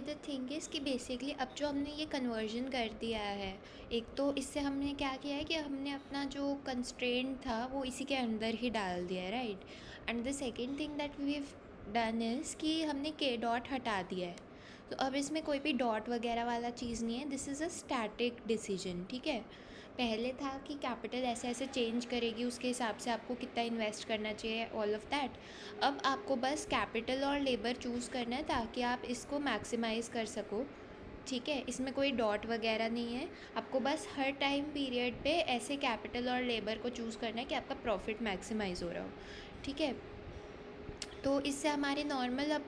The thing is कि basically अब जो हमने ये कन्वर्जन कर दिया है, एक तो इससे हमने क्या किया है कि हमने अपना जो कंस्ट्रेंट था वो इसी के अंदर ही डाल दिया है, right. And the second thing that we have done is कि हमने के डॉट हटा दिया है। तो अब इसमें कोई भी डॉट वगैरह वाला चीज़ नहीं है, this is a static decision, ठीक है। पहले था कि कैपिटल ऐसे ऐसे चेंज करेगी, उसके हिसाब से आपको कितना इन्वेस्ट करना चाहिए, ऑल ऑफ दैट। अब आपको बस कैपिटल और लेबर चूज़ करना है ताकि आप इसको मैक्सिमाइज़ कर सको, ठीक है। इसमें कोई डॉट वगैरह नहीं है, आपको बस हर टाइम पीरियड पे ऐसे कैपिटल और लेबर को चूज़ करना है कि आपका प्रॉफिट मैक्सिमाइज़ हो रहा हो, ठीक है। तो इससे हमारे नॉर्मल, अब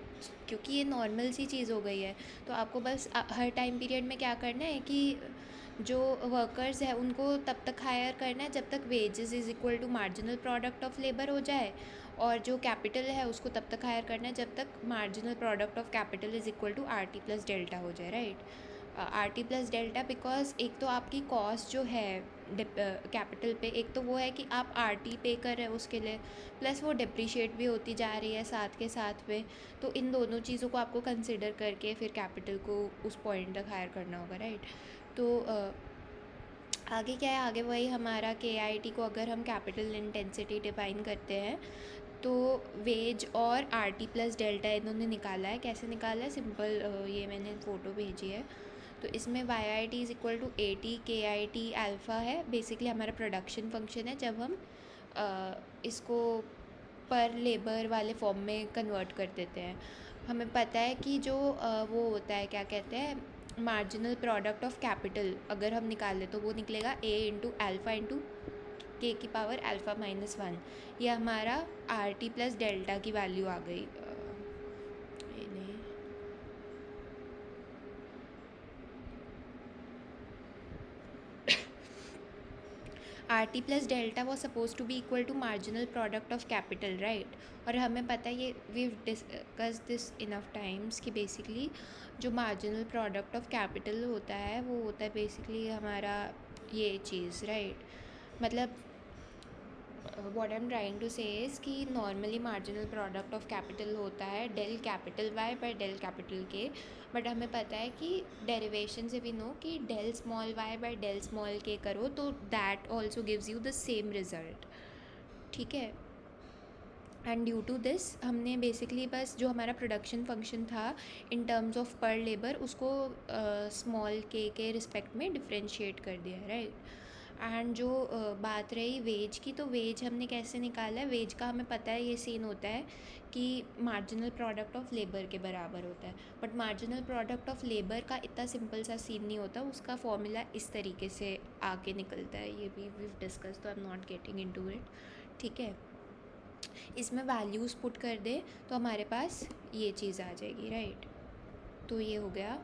क्योंकि ये नॉर्मल सी चीज़ हो गई है, तो आपको बस हर टाइम पीरियड में क्या करना है कि जो वर्कर्स है उनको तब तक हायर करना है जब तक wages is equal to marginal product of labour हो जाए, और जो कैपिटल है उसको तब तक हायर करना है जब तक marginal product of capital is equal to R T plus delta हो जाए, right. R T plus delta because एक तो आपकी कॉस्ट जो है कैपिटल पे, एक तो वो है कि आप आर टी पे कर रहे हो उसके लिए, प्लस वो डिप्रिशिएट भी होती जा रही है साथ के साथ में। तो इन दोनों चीज़ों को आपको कंसिडर करके फिर कैपिटल को उस पॉइंट तक हायर करना होगा, राइट। तो आगे क्या है, आगे वही हमारा के आई टी को अगर हम कैपिटल इंटेंसिटी डिफाइन करते हैं तो वेज और आर टी प्लस डेल्टा इन्होंने निकाला है। कैसे निकाला है, सिंपल, ये मैंने फ़ोटो भेजी है। तो इसमें Y I T is equal to A T, K I T alpha है, बेसिकली हमारा प्रोडक्शन फंक्शन है जब हम इसको पर लेबर वाले फॉर्म में कन्वर्ट कर देते हैं। हमें पता है कि जो वो होता है, क्या कहते हैं, मार्जिनल प्रोडक्ट ऑफ कैपिटल अगर हम निकाल लें तो वो निकलेगा ए इंटू अल्फ़ा इंटू के की पावर अल्फ़ा माइनस वन। ये हमारा आर टी प्लस डेल्टा की वैल्यू आ गई। R T plus delta was suppose to be equal to marginal product of capital, right. और हमें पता है, ये we discuss this enough times, कि बेसिकली जो मार्जिनल प्रोडक्ट ऑफ कैपिटल होता है वो होता है बेसिकली हमारा ये चीज़, राइट। मतलब what I am trying to say is कि normally marginal product of capital होता है del capital Y by del capital K, but हमें पता है कि डेरिवेशन से भी नो कि del small Y by del small K करो तो that also gives you the same result, ठीक है। एंड ड्यू टू दिस हमने बेसिकली बस जो हमारा प्रोडक्शन फंक्शन था इन टर्म्स ऑफ पर लेबर उसको स्मॉल के रिस्पेक्ट में डिफ्रेंशिएट कर दिया, राइट। एंड जो बात रही वेज की, तो वेज हमने कैसे निकाला है, वेज का हमें पता है ये सीन होता है कि मार्जिनल प्रोडक्ट ऑफ लेबर के बराबर होता है, but marginal product of labour का इतना सिंपल सा सीन नहीं होता, उसका फॉर्मूला इस तरीके से आके निकलता है, ये भी वी डिस्कस, तो I am not getting into it, ठीक है। इसमें वैल्यूज़ पुट कर दे तो हमारे पास ये चीज़ आ जाएगी, राइट। तो ये हो गया